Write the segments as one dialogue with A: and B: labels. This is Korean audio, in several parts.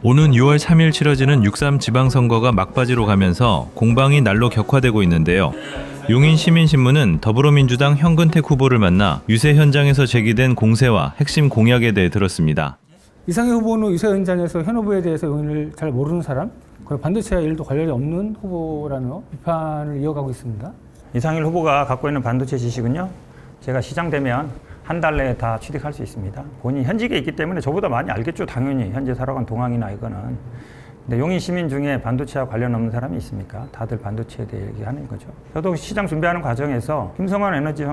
A: 오는 6월 3일 치러지는 6.3 지방선거가 막바지로 가면서 공방이 날로 격화되고 있는데요. 용인시민신문은 더불어민주당 현근택 후보를 만나 유세 현장에서 제기된 공세와 핵심 공약에 대해 들었습니다.
B: 이상희 후보는 유세 현장에서 현 후보에 대해서 용인을 잘 모르는 사람, 그리고 반도체와 일도 관련이 없는 후보라는 비판을 이어가고 있습니다.
C: 이상일 후보가 갖고 있는 반도체 지식은요, 제가 시장 되면 한 달 내에 다 취득할 수 있습니다. 본인이 현직에 있기 때문에 저보다 많이 알겠죠, 당연히. 현재 살아간 동향이나 이거는. 근데 용인 시민 중에 반도체와 관련 없는 사람이 있습니까? 다들 반도체에 대해 얘기하는 거죠. 저도 시장 준비하는 과정에서 김성환 에너지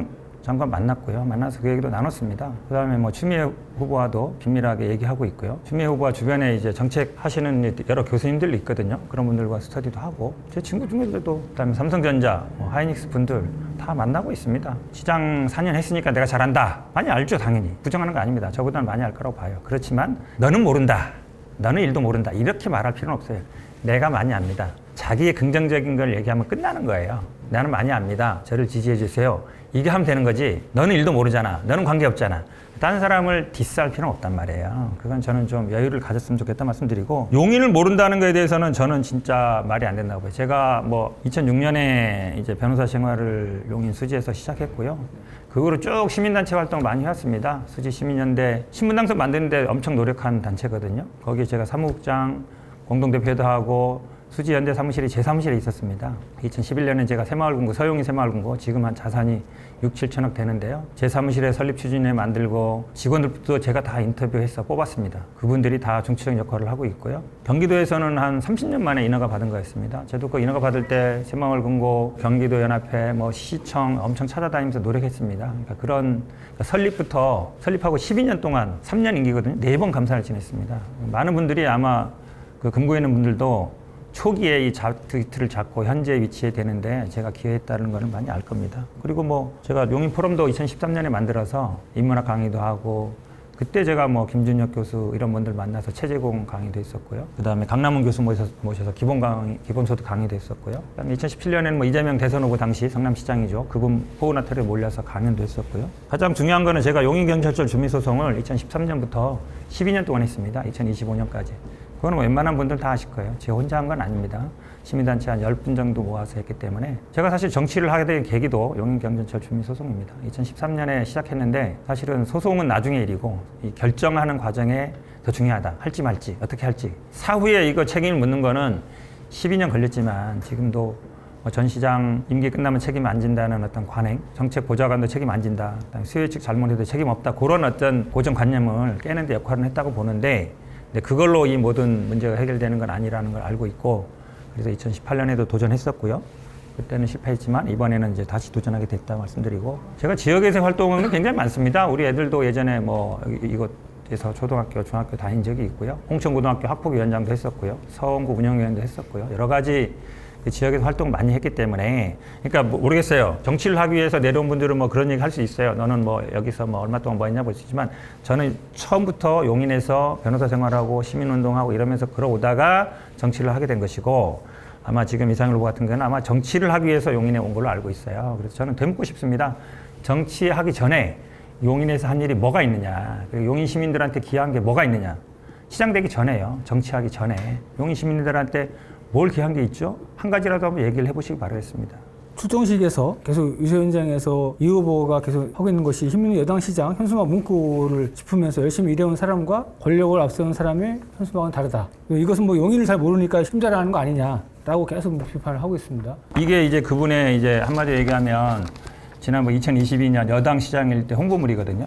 C: 장관 만났고요. 만나서 그 얘기도 나눴습니다. 그 다음에 추미애 후보와도 긴밀하게 얘기하고 있고요. 추미애 후보와 주변에 이제 정책 하시는 여러 교수님들 있거든요. 그런 분들과 스터디도 하고, 제 친구 중에서도, 그 다음에 삼성전자, 하이닉스 분들 다 만나고 있습니다. 시장 4년 했으니까 내가 잘한다. 많이 알죠, 당연히. 부정하는 거 아닙니다. 저보다는 많이 알 거라고 봐요. 그렇지만 너는 모른다. 너는 일도 모른다. 이렇게 말할 필요는 없어요. 내가 많이 압니다. 자기의 긍정적인 걸 얘기하면 끝나는 거예요. 나는 많이 압니다. 저를 지지해 주세요. 이게 하면 되는 거지. 너는 일도 모르잖아. 너는 관계없잖아. 다른 사람을 디스할 필요는 없단 말이에요. 그건 저는 좀 여유를 가졌으면 좋겠다 말씀드리고, 용인을 모른다는 거에 대해서는 저는 진짜 말이 안 된다고 봐요. 제가 2006년에 이제 변호사 생활을 용인 수지에서 시작했고요. 그 후로 쭉 시민단체 활동을 많이 해왔습니다. 수지 시민연대 신문당석 만드는데 엄청 노력한 단체거든요. 거기에 제가 사무국장, 공동대표도 하고, 수지 연대 사무실이 제 사무실에 있었습니다. 2011년에 제가 새마을금고, 서용인 새마을금고, 지금 한 자산이 6, 7천억 되는데요. 제 사무실에 설립 추진회 만들고, 직원들도 제가 다 인터뷰해서 뽑았습니다. 그분들이 다 중추적 역할을 하고 있고요. 경기도에서는 한 30년 만에 인허가 받은 거였습니다. 저도 그 인허가 받을 때 새마을금고, 경기도 연합회, 시청 엄청 찾아다니면서 노력했습니다. 그러니까 그런 설립부터, 설립하고 12년 동안 3년 임기거든요. 4번 감사를 지냈습니다. 많은 분들이 아마 그 금고에 있는 분들도 초기에 이 트위트를 잡고 현재 위치에 되는데 제가 기여했다는 거는 많이 알 겁니다. 그리고 제가 용인 포럼도 2013년에 만들어서 인문학 강의도 하고, 그때 제가 김준혁 교수 이런 분들 만나서 체제공 강의도 했었고요. 그 다음에 강남훈 교수 모셔서 기본소득 강의도 했었고요. 그다음에 2017년에는 이재명 대선 후보 당시 성남시장이죠. 그분 호우나털에 몰려서 강연도 했었고요. 가장 중요한 거는 제가 용인경찰서 주민소송을 2013년부터 12년 동안 했습니다. 2025년까지. 그거는 웬만한 분들 다 아실 거예요. 제가 혼자 한 건 아닙니다. 시민단체 한 10분 정도 모아서 했기 때문에. 제가 사실 정치를 하게 된 계기도 용인경전철 주민소송입니다. 2013년에 시작했는데, 사실은 소송은 나중의 일이고 이 결정하는 과정에 더 중요하다. 할지 말지, 어떻게 할지. 사후에 이거 책임을 묻는 거는 12년 걸렸지만 지금도 전 시장 임기 끝나면 책임 안 진다는 어떤 관행, 정책 보좌관도 책임 안 진다, 수요 측 잘못해도 책임 없다, 그런 어떤 고정관념을 깨는 데 역할을 했다고 보는데, 근데 그걸로 이 모든 문제가 해결되는 건 아니라는 걸 알고 있고, 그래서 2018년에도 도전했었고요. 그때는 실패했지만 이번에는 이제 다시 도전하게 됐다고 말씀드리고, 제가 지역에서 활동은 굉장히 많습니다. 우리 애들도 예전에 이곳에서 초등학교, 중학교 다닌 적이 있고요. 홍천고등학교 학부위원장도 했었고요. 서원구 운영위원도 했었고요. 여러 가지 지역에서 활동을 많이 했기 때문에, 그러니까 모르겠어요. 정치를 하기 위해서 내려온 분들은 그런 얘기 할 수 있어요. 너는 여기서 얼마 동안 했냐 볼 수 있지만, 저는 처음부터 용인에서 변호사 생활하고 시민운동하고 이러면서 걸어오다가 정치를 하게 된 것이고, 아마 지금 이상일 후보 같은 경우는 아마 정치를 하기 위해서 용인에 온 걸로 알고 있어요. 그래서 저는 되묻고 싶습니다. 정치하기 전에 용인에서 한 일이 뭐가 있느냐, 그리고 용인 시민들한테 기여한 게 뭐가 있느냐. 시장 되기 전에요. 정치하기 전에 용인 시민들한테 뭘 기여한 게 있죠? 한 가지라도 한번 얘기를 해보시기 바라겠습니다.
B: 출정식에서 계속 유세 현장에서 이 후보가 계속 하고 있는 것이 시민 여당시장 현수막 문구를 짚으면서 열심히 일해온 사람과 권력을 앞세운 사람의 현수막은 다르다. 이것은 용인을 잘 모르니까 힘자랑하는 거 아니냐라고 계속 비판을 하고 있습니다.
C: 이게 이제 그분의 이제 한마디로 얘기하면 지난번 2022년 여당시장일 때 홍보물이거든요.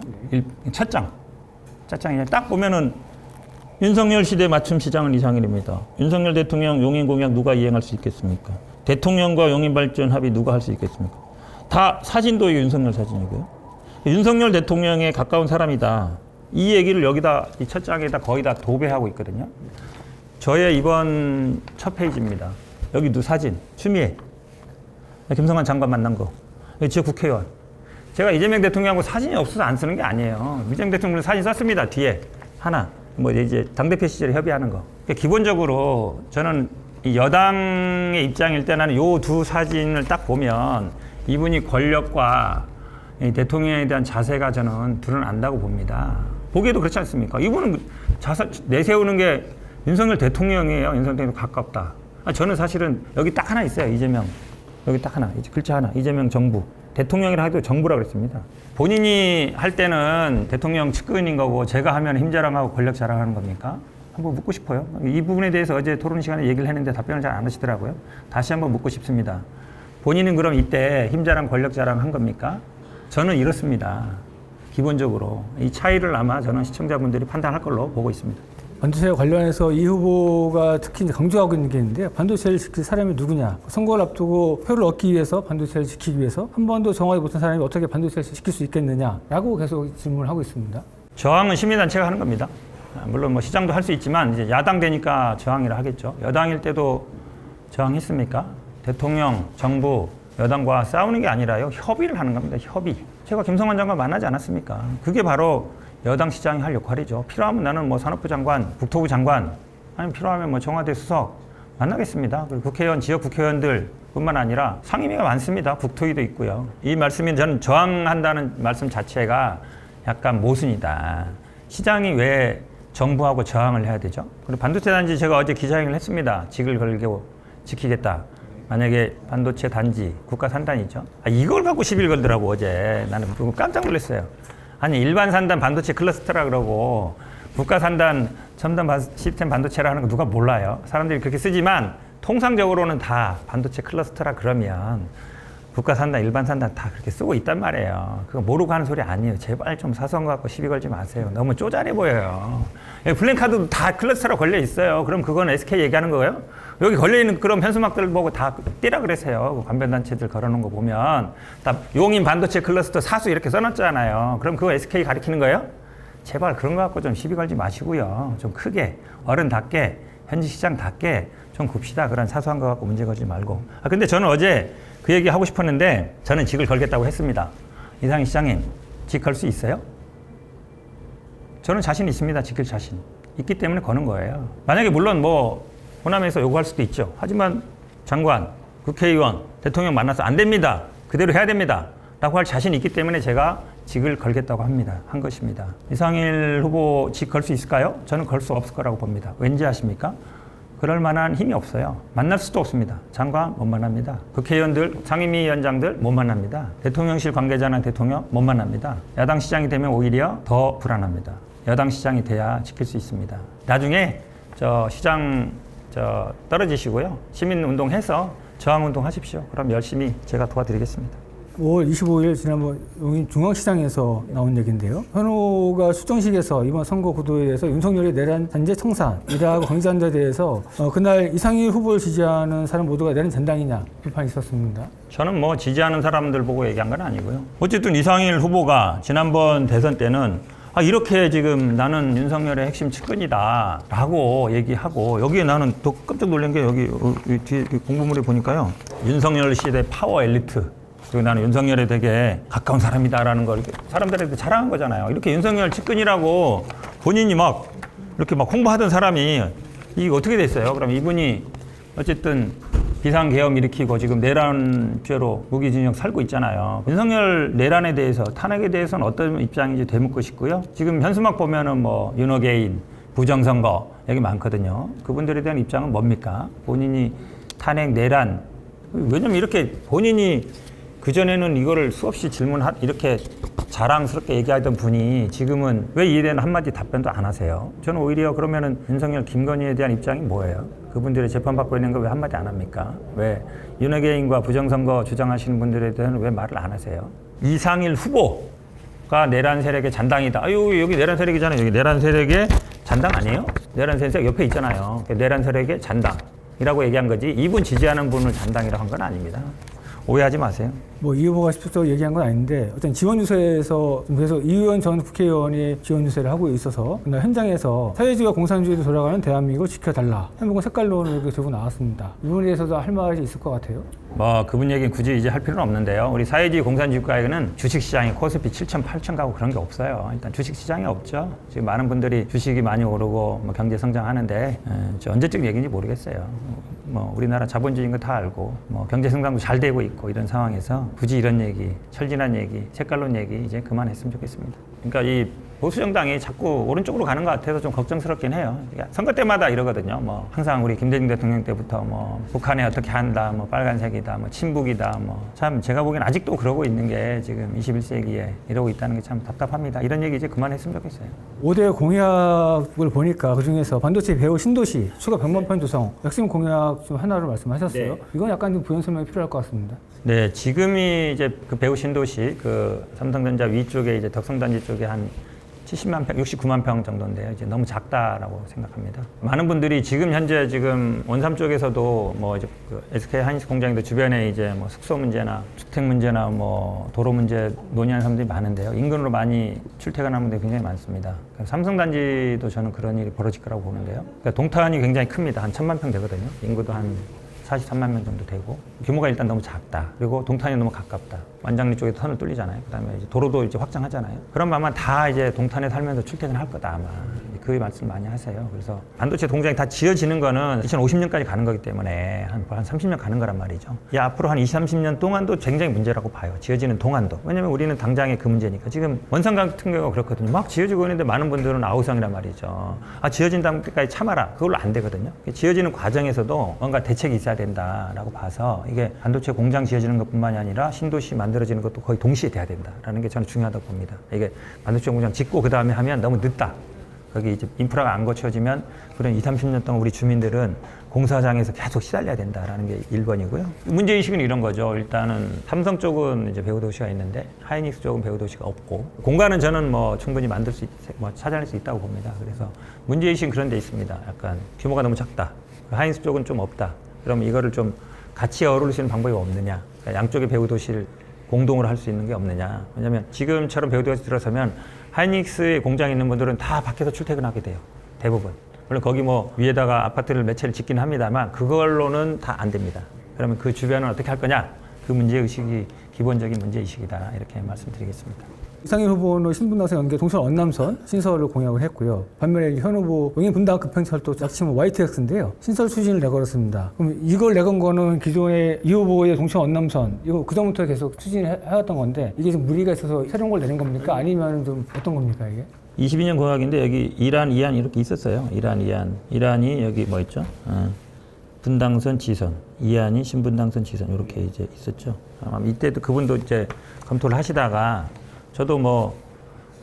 C: 첫 장이냐 딱 보면은 윤석열 시대 맞춤 시장은 이상일입니다. 윤석열 대통령 용인 공약 누가 이행할 수 있겠습니까? 대통령과 용인 발전 합의 누가 할 수 있겠습니까? 다 사진도 윤석열 사진이고요. 윤석열 대통령에 가까운 사람이다. 이 얘기를 여기다, 이 첫 장에다 거의 다 도배하고 있거든요. 저의 이번 첫 페이지입니다. 여기 사진, 추미애, 김성환 장관 만난 거, 지역 국회의원. 제가 이재명 대통령하고 사진이 없어서 안 쓰는 게 아니에요. 이재명 대통령 사진 썼습니다. 뒤에 하나. 이제 당대표 시절에 협의하는 거. 그러니까 기본적으로 저는 이 여당의 입장일 때 나는 요 두 사진을 딱 보면 이분이 권력과 이 대통령에 대한 자세가 저는 드러난다고 봅니다. 보기에도 그렇지 않습니까? 이분은 내세우는 게 윤석열 대통령이에요. 윤석열 대통령 가깝다. 저는 사실은 여기 딱 하나 있어요. 이재명. 여기 딱 하나. 글자 하나. 이재명 정부. 대통령이라 해도 정부라고 그랬습니다. 본인이 할 때는 대통령 측근인 거고 제가 하면 힘자랑하고 권력 자랑하는 겁니까? 한번 묻고 싶어요. 이 부분에 대해서 어제 토론 시간에 얘기를 했는데 답변을 잘 안 하시더라고요. 다시 한번 묻고 싶습니다. 본인은 그럼 이때 힘자랑 권력 자랑 한 겁니까? 저는 이렇습니다. 기본적으로 이 차이를 아마 저는 시청자분들이 판단할 걸로 보고 있습니다.
B: 반도체 관련해서 이 후보가 특히 이제 강조하고 있는 게 있는데요. 반도체를 지킬 사람이 누구냐. 선거를 앞두고 표를 얻기 위해서 반도체를 지키기 위해서 한 번도 정하지 못한 사람이 어떻게 반도체를 지킬 수 있겠느냐라고 계속 질문을 하고 있습니다.
C: 저항은 시민단체가 하는 겁니다. 물론 뭐 시장도 할 수 있지만 이제 야당 되니까 저항이라 하겠죠. 여당일 때도 저항했습니까? 대통령, 정부, 여당과 싸우는 게 아니라요. 협의를 하는 겁니다. 협의. 제가 김성환 장관 만나지 않았습니까? 그게 바로 여당 시장이 할 역할이죠. 필요하면 나는 뭐 산업부 장관, 국토부 장관, 아니면 필요하면 뭐 청와대 수석 만나겠습니다. 그리고 국회의원, 지역 국회의원들 뿐만 아니라 상임위가 많습니다. 국토위도 있고요. 이 말씀이 저는 저항한다는 말씀 자체가 약간 모순이다. 시장이 왜 정부하고 저항을 해야 되죠? 그리고 반도체 단지 제가 어제 기자회견을 했습니다. 직을 걸고 지키겠다. 만약에 반도체 단지 국가 산단이죠. 이걸 갖고 시비를 걸더라고 어제. 나는 깜짝 놀랐어요. 아니 일반 산단 반도체 클러스터라 그러고 국가 산단 첨단 시스템 반도체라 하는 거 누가 몰라요. 사람들이 그렇게 쓰지만 통상적으로는 다 반도체 클러스터라 그러면 국가 산단, 일반 산단 다 그렇게 쓰고 있단 말이에요. 그거 모르고 하는 소리 아니에요. 제발 좀 사소한 거 갖고 시비 걸지 마세요. 너무 쪼잔해 보여요. 블랙카드도 다 클러스터로 걸려 있어요. 그럼 그건 SK 얘기하는 거예요? 여기 걸려 있는 그런 현수막들 보고 다 띄라 그랬어요. 관변단체들 걸어놓은 거 보면 다 용인 반도체 클러스터 사수 이렇게 써놨잖아요. 그럼 그거 SK 가리키는 거예요? 제발 그런 거 갖고 좀 시비 걸지 마시고요. 좀 크게 어른답게 현지 시장답게 좀 굽시다. 그런 사소한 거 갖고 문제 걸지 말고. 근데 저는 어제 그 얘기 하고 싶었는데 저는 직을 걸겠다고 했습니다. 이상희 시장님, 직 걸 수 있어요? 저는 자신 있습니다. 지킬 자신. 있기 때문에 거는 거예요. 만약에 물론 뭐 호남에서 요구할 수도 있죠. 하지만 장관, 국회의원, 대통령 만나서 안 됩니다. 그대로 해야 됩니다. 라고 할 자신이 있기 때문에 제가 직을 걸겠다고 한 것입니다. 이상일 후보 직 걸 수 있을까요? 저는 걸 수 없을 거라고 봅니다. 왠지 아십니까? 그럴 만한 힘이 없어요. 만날 수도 없습니다. 장관 못 만납니다. 국회의원들, 상임위원장들 못 만납니다. 대통령실 관계자나 대통령 못 만납니다. 야당 시장이 되면 오히려 더 불안합니다. 여당 시장이 돼야 지킬 수 있습니다. 나중에 시장 떨어지시고요. 시민운동해서 저항운동 하십시오. 그럼 열심히 제가 도와드리겠습니다.
B: 5월 25일 지난번 용인 중앙시장에서 나온 얘기인데요. 현호가 수정식에서 이번 선거 구도에 대해서 윤석열의 내란 잔재 청산이라고 강조한 데 대해서 그날 이상희 후보를 지지하는 사람 모두가 내란 전당이냐 비판이 있었습니다.
C: 저는 뭐 지지하는 사람들 보고 얘기한 건 아니고요. 어쨌든 이상일 후보가 지난번 대선 때는 이렇게 지금 나는 윤석열의 핵심 측근이다 라고 얘기하고 여기에 나는 또 깜짝 놀란 게 여기 뒤에 공부물에 보니까요. 윤석열 시대 파워 엘리트 그리고 나는 윤석열에 되게 가까운 사람이다라는 걸 사람들한테 자랑한 거잖아요. 이렇게 윤석열 측근이라고 본인이 이렇게 홍보하던 사람이 이게 어떻게 됐어요? 그럼 이분이 어쨌든 비상계엄 일으키고 지금 내란죄로 무기징역 살고 있잖아요. 윤석열 내란에 대해서 탄핵에 대해서는 어떤 입장인지 되묻고 싶고요. 지금 현수막 보면은 윤어게인, 부정선거 여기 많거든요. 그분들에 대한 입장은 뭡니까? 본인이 탄핵, 내란 왜냐면 이렇게 본인이 그전에는 이거를 수없이 이렇게 자랑스럽게 얘기하던 분이 지금은 왜 이에 대한 한마디 답변도 안 하세요? 저는 오히려 그러면은 윤석열, 김건희에 대한 입장이 뭐예요? 그분들이 재판받고 있는 거 왜 한마디 안 합니까? 왜 윤핵개인과 부정선거 주장하시는 분들에 대해서는 왜 말을 안 하세요? 이상일 후보가 내란 세력의 잔당이다. 여기 내란 세력이잖아요. 여기 내란 세력의 잔당 아니에요? 내란 세력 옆에 있잖아요. 내란 세력의 잔당이라고 얘기한 거지 이분 지지하는 분을 잔당이라고 한 건 아닙니다. 오해하지 마세요. 이
B: 후보가 직접적으로 얘기한 건 아닌데 어떤 지원 유세에서 그래서 이 의원 전 국회의원이 지원 유세를 하고 있어서 현장에서 사회주의와 공산주의로 돌아가는 대한민국을 지켜달라. 한국은 색깔론을 이렇게 들고 나왔습니다. 이 부분에 대해서도 할 말이 있을 것 같아요. 그분 얘기는 굳이 이제 할 필요는 없는데요. 우리 사회주의 공산주의 국가에는 주식시장이 코스피 7천, 8천 가고 그런 게 없어요. 일단 주식시장이 없죠. 지금 많은 분들이 주식이 많이 오르고 경제 성장하는데 언제쯤 얘기인지 모르겠어요. 우리나라 자본주의인 거 다 알고 경제 성장도 잘 되고 있고 이런 상황에서 굳이 이런 얘기, 철진한 얘기, 색깔론 얘기 이제 그만했으면 좋겠습니다. 그러니까 이
C: 보수 정당이 자꾸 오른쪽으로 가는 것 같아서 좀 걱정스럽긴 해요. 그러니까 선거 때마다 이러거든요. 뭐 항상 우리 김대중 대통령 때부터 뭐 북한에 어떻게 한다, 뭐 빨간색이다, 뭐 친북이다, 뭐 참 제가 보기엔 아직도 그러고 있는 게 지금 21세기에 이러고 있다는 게 참 답답합니다. 이런 얘기 이제 그만했으면 좋겠어요.
B: 5대 공약을 보니까 그중에서 반도체 배후 신도시, 추가 100만 편 조성, 핵심 공약 중 하나를 말씀하셨어요.
C: 네.
B: 이건 약간 좀 부연 설명이 필요할 것 같습니다.
C: 네, 지금이 이제 그 배후 신도시 그 삼성전자 위쪽에 이제 덕성단지 쪽에 한 70만 평, 69만 평 정도인데요. 이제 너무 작다라고 생각합니다. 많은 분들이 지금 현재 지금 원삼 쪽에서도 뭐 이제 그 SK 하이닉스 공장도 주변에 이제 뭐 숙소 문제나 주택 문제나 뭐 도로 문제 논의하는 사람들이 많은데요. 인근으로 많이 출퇴근하는 분들이 굉장히 많습니다. 삼성단지도 저는 그런 일이 벌어질 거라고 보는데요. 그러니까 동탄이 굉장히 큽니다. 한 1000만 평 되거든요. 인구도 한 43만 명 정도 되고 규모가 일단 너무 작다. 그리고 동탄이 너무 가깝다. 완장리 쪽에 터널 뚫리잖아요. 그다음에 이제 도로도 이제 확장하잖아요. 그럼 아마 다 이제 동탄에 살면서 출퇴근할 거다 아마. 그 말씀 많이 하세요. 그래서 반도체 공장이 다 지어지는 거는 2050년까지 가는 거기 때문에 한 30년 가는 거란 말이죠. 이 앞으로 한 20, 30년 동안도 굉장히 문제라고 봐요. 지어지는 동안도. 왜냐면 우리는 당장에 그 문제니까. 지금 원산 같은 경우가 그렇거든요. 막 지어지고 있는데 많은 분들은 아우성이란 말이죠. 아, 지어진 다음까지 참아라. 그걸로 안 되거든요. 지어지는 과정에서도 뭔가 대책이 있어야 된다라고 봐서 이게 반도체 공장 지어지는 것뿐만이 아니라 신도시 만들어지는 것도 거의 동시에 돼야 된다라는 게 저는 중요하다고 봅니다. 이게 반도체 공장 짓고 그 다음에 하면 너무 늦다. 거기 이제 인프라가 안 거쳐지면 그런 20, 30년 동안 우리 주민들은 공사장에서 계속 시달려야 된다라는 게 1번이고요. 문제의식은 이런 거죠. 일단은 삼성 쪽은 이제 배후 도시가 있는데 하이닉스 쪽은 배후 도시가 없고 공간은 저는 뭐 충분히 만들 수 찾아낼 수 있다고 봅니다. 그래서 문제의식은 그런 데 있습니다. 약간 규모가 너무 작다. 하이닉스 쪽은 좀 없다. 그러면 이거를 좀 같이 어우를 수 있는 방법이 없느냐. 그러니까 양쪽의 배후 도시를 공동으로 할 수 있는 게 없느냐. 왜냐하면 지금처럼 배후 도시 들어서면 하이닉스의 공장에 있는 분들은 다 밖에서 출퇴근하게 돼요. 대부분. 물론 거기 뭐 위에다가 아파트를 몇 채를 짓긴 합니다만 그걸로는 다 안 됩니다. 그러면 그 주변은 어떻게 할 거냐? 그 문제의식이 기본적인 문제의식이다. 이렇게 말씀드리겠습니다.
B: 이상일 후보는 신분당선 연계 동선 언남선 신설을 공약을 했고요. 반면에 현 후보 용인 분당 급행철도 약칭 YTX인데요. 신설 추진을 내걸었습니다. 그럼 이걸 내건 거는 기존의 이 후보의 동선 언남선 이거 그전부터 계속 추진해왔던 건데 이게 좀 무리가 있어서 새로운 걸 내는 겁니까? 아니면 좀 어떤 겁니까 이게?
C: 22년 공약인데 여기 이란, 이안 이렇게 있었어요. 이란, 이안. 이란이 여기 뭐 있죠? 분당선, 지선. 이안이 신분당선, 지선 이렇게 이제 있었죠. 아마 이때도 그분도 이제 검토를 하시다가 저도 뭐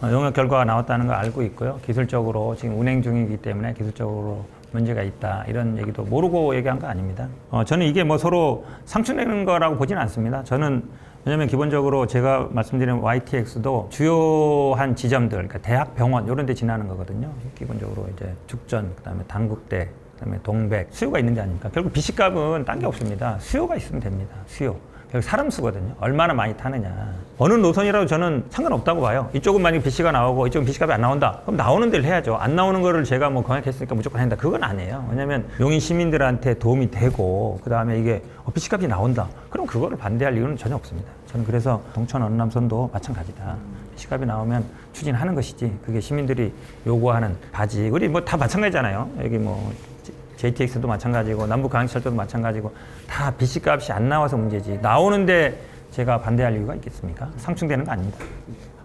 C: 용역 결과가 나왔다는 걸 알고 있고요. 기술적으로 지금 운행 중이기 때문에 기술적으로 문제가 있다. 이런 얘기도 모르고 얘기한 거 아닙니다. 저는 이게 뭐 서로 상충되는 거라고 보지는 않습니다. 저는 왜냐하면 기본적으로 제가 말씀드린 YTX도 주요한 지점들, 그러니까 대학, 병원 이런 데 지나는 거거든요. 기본적으로 이제 죽전, 그다음에 단국대, 그다음에 동백, 수요가 있는 게 아닙니까? 결국 BC값은 딴 게 없습니다. 수요가 있으면 됩니다. 수요. 결국 사람 수거든요. 얼마나 많이 타느냐. 어느 노선이라도 저는 상관없다고 봐요. 이쪽은 만약에 BC가 나오고 이쪽은 BC값이 안 나온다. 그럼 나오는 데를 해야죠. 안 나오는 거를 제가 뭐 공약했으니까 무조건 한다. 그건 아니에요. 왜냐하면 용인 시민들한테 도움이 되고 그다음에 이게 BC값이 나온다. 그럼 그거를 반대할 이유는 전혀 없습니다. 저는 그래서 동천 언남선도 마찬가지다. BC값이 나오면 추진하는 것이지. 그게 시민들이 요구하는 바지. 우리 뭐 다 마찬가지잖아요. 여기 뭐 JTX도 마찬가지고 남북강철도도 마찬가지고 다 BC값이 안 나와서 문제지. 나오는데 제가 반대할 이유가 있겠습니까? 상충되는 거 아닙니다.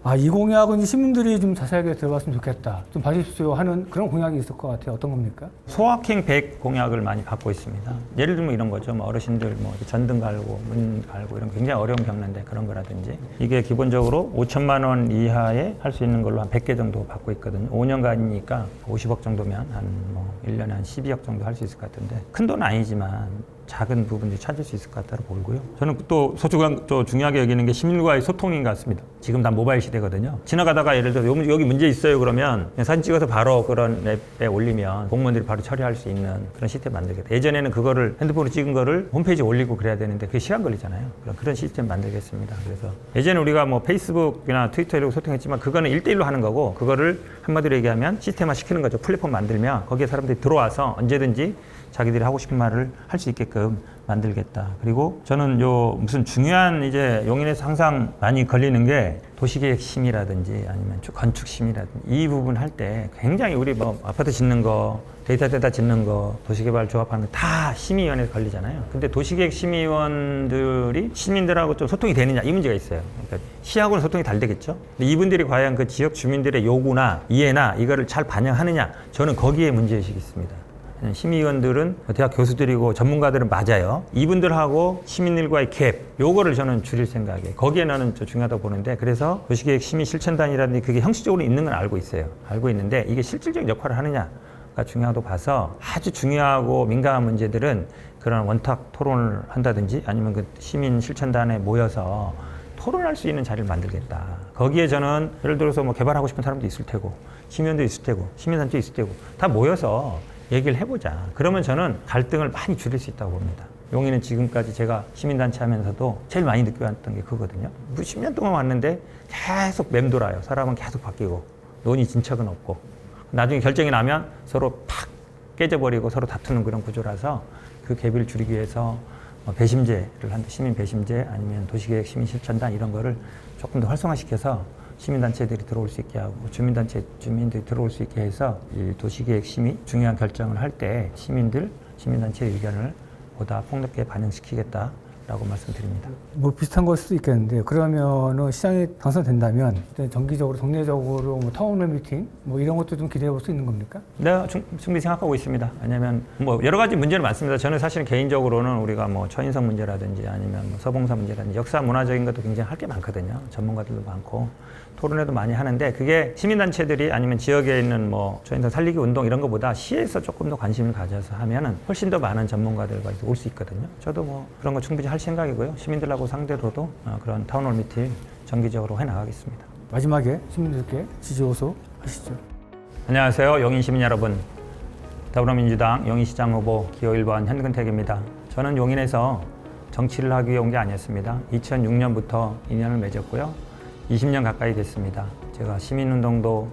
B: 아, 이 공약은 시민들이 좀 자세하게 들어봤으면 좋겠다. 좀 봐주십시오 하는 그런 공약이 있을 것 같아요. 어떤 겁니까?
C: 소확행 100 공약을 많이 받고 있습니다. 예를 들면 이런 거죠. 뭐 어르신들 뭐 전등 갈고 문 갈고 이런 굉장히 어려움 겪는데 그런 거라든지 이게 기본적으로 5천만 원 이하에 할 수 있는 걸로 한 100개 정도 받고 있거든요. 5년간이니까 50억 정도면 한 뭐 1년에 한 12억 정도 할 수 있을 것 같은데 큰 돈은 아니지만 작은 부분들이 찾을 수 있을 것 같다고 보고요. 저는 또 소중한 또 중요하게 여기는 게 시민과의 소통인 것 같습니다. 지금 다 모바일 시대거든요. 지나가다가 예를 들어 여기 문제 있어요 그러면 그냥 사진 찍어서 바로 그런 앱에 올리면 공무원들이 바로 처리할 수 있는 그런 시스템 만들겠다. 예전에는 그거를 핸드폰으로 찍은 거를 홈페이지에 올리고 그래야 되는데 그게 시간 걸리잖아요. 그런 시스템 만들겠습니다. 그래서 예전에 우리가 뭐 페이스북이나 트위터 이런 소통했지만 그거는 1대1로 하는 거고 그거를 한마디로 얘기하면 시스템화 시키는 거죠. 플랫폼 만들면 거기에 사람들이 들어와서 언제든지 자기들이 하고 싶은 말을 할 수 있게끔 만들겠다. 그리고 저는 요 무슨 중요한 이제 용인에서 항상 많이 걸리는 게 도시계획 심의라든지 아니면 건축 심의라든지 이 부분 할 때 굉장히 우리 뭐 아파트 짓는 거, 데이터 짓는 거, 도시개발 조합하는 거 다 심의위원회에 걸리잖아요. 근데 도시계획 심의위원들이 시민들하고 좀 소통이 되느냐 이 문제가 있어요. 그러니까 시하고는 소통이 잘 되겠죠. 근데 이분들이 과연 그 지역 주민들의 요구나 이해나 이거를 잘 반영하느냐 저는 거기에 문제의식이 있습니다. 심의위원들은 대학 교수들이고 전문가들은 맞아요. 이분들하고 시민들과의 갭, 요거를 저는 줄일 생각이에요. 거기에 나는 좀 중요하다고 보는데 그래서 도시계획 심의 실천단이라든지 그게 형식적으로 있는 건 알고 있어요. 알고 있는데 이게 실질적인 역할을 하느냐가 중요하다고 봐서 아주 중요하고 민감한 문제들은 그런 원탁 토론을 한다든지 아니면 그 시민 실천단에 모여서 토론할 수 있는 자리를 만들겠다. 거기에 저는 예를 들어서 뭐 개발하고 싶은 사람도 있을 테고 시민도 있을 테고 시민단체 있을 테고 다 모여서 얘기를 해보자. 그러면 저는 갈등을 많이 줄일 수 있다고 봅니다. 용인은 지금까지 제가 시민단체 하면서도 제일 많이 느껴왔던 게 그거든요. 10년 동안 왔는데 계속 맴돌아요. 사람은 계속 바뀌고 논의 진척은 없고 나중에 결정이 나면 서로 팍 깨져버리고 서로 다투는 그런 구조라서 그 갭을 줄이기 위해서 배심제를 한다. 시민 배심제 아니면 도시계획 시민실천단 이런 거를 조금 더 활성화시켜서 시민단체들이 들어올 수 있게 하고 주민들이 들어올 수 있게 해서 이 도시계획 심의 중요한 결정을 할 때 시민단체의 의견을 보다 폭넓게 반영시키겠다라고 말씀드립니다.
B: 뭐 비슷한 걸 수도 있겠는데 그러면은 시장이 당선된다면 정기적으로 동네적으로 뭐 타운홀 미팅 뭐 이런 것도 좀 기대해 볼 수 있는 겁니까?
C: 네, 충분히 생각하고 있습니다. 왜냐하면 뭐 여러 가지 문제는 많습니다. 저는 사실 개인적으로는 우리가 뭐 처인성 문제라든지 아니면 뭐 서봉사 문제라든지 역사 문화적인 것도 굉장히 할 게 많거든요. 전문가들도 많고 토론회도 많이 하는데 그게 시민단체들이 아니면 지역에 있는 뭐 처인성 살리기 운동 이런 것보다 시에서 조금 더 관심을 가져서 하면은 훨씬 더 많은 전문가들과 올 수 있거든요. 저도 뭐 그런 거 충분히 할 생각이고요. 시민들하고 상대로도 그런 타운홀 미팅 정기적으로 해나가겠습니다.
B: 마지막에 시민들께 지지호소 하시죠.
C: 안녕하세요. 용인 시민 여러분. 더불어민주당 용인시장 후보 기호 1번 현근택입니다. 저는 용인에서 정치를 하기 위해 온 게 아니었습니다. 2006년부터 인연을 맺었고요. 20년 가까이 됐습니다. 제가 시민운동도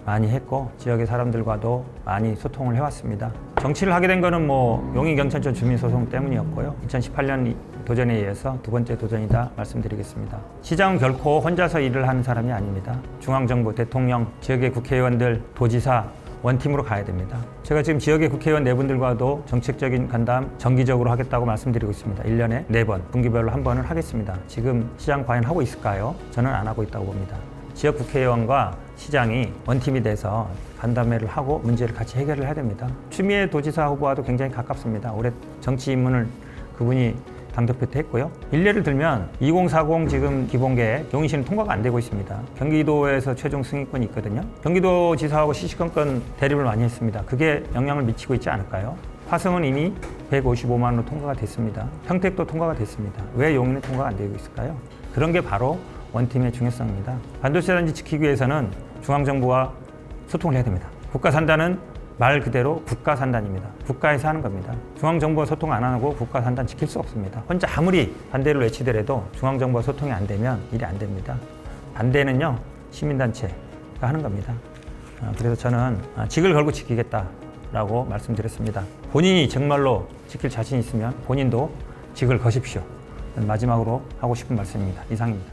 C: 많이 했고 지역의 사람들과도 많이 소통을 해왔습니다. 정치를 하게 된 거는 뭐 용인경찰청 주민소송 때문이었고요. 2018년 도전에 의해서 두 번째 도전이다 말씀드리겠습니다. 시장은 결코 혼자서 일을 하는 사람이 아닙니다. 중앙정부, 대통령, 지역의 국회의원들, 도지사 원팀으로 가야 됩니다. 제가 지금 지역의 국회의원 네 분들과도 정책적인 간담 정기적으로 하겠다고 말씀드리고 있습니다. 1년에 4번, 분기별로 1번을 하겠습니다. 지금 시장 과연 하고 있을까요? 저는 안 하고 있다고 봅니다. 지역 국회의원과 시장이 원팀이 돼서 간담회를 하고 문제를 같이 해결을 해야 됩니다. 추미애 도지사 후보와도 굉장히 가깝습니다. 올해 정치 입문을 그분이 당대표 때 했고요. 일례를 들면 2040 지금 기본계획 용인시는 통과가 안 되고 있습니다. 경기도에서 최종 승인권이 있거든요. 경기도 지사하고 시시건건 대립을 많이 했습니다. 그게 영향을 미치고 있지 않을까요? 화성은 이미 155만 원으로 통과가 됐습니다. 평택도 통과가 됐습니다. 왜 용인은 통과가 안 되고 있을까요? 그런 게 바로 원팀의 중요성입니다. 반도체 단지 지키기 위해서는 중앙정부와 소통을 해야 됩니다. 국가 산단은 말 그대로 국가 산단입니다. 국가에서 하는 겁니다. 중앙정부와 소통 안 하고 국가 산단 지킬 수 없습니다. 혼자 아무리 반대를 외치더라도 중앙정부와 소통이 안 되면 일이 안 됩니다. 반대는요, 시민단체가 하는 겁니다. 그래서 저는 직을 걸고 지키겠다라고 말씀드렸습니다. 본인이 정말로 지킬 자신 있으면 본인도 직을 거십시오. 마지막으로 하고 싶은 말씀입니다. 이상입니다.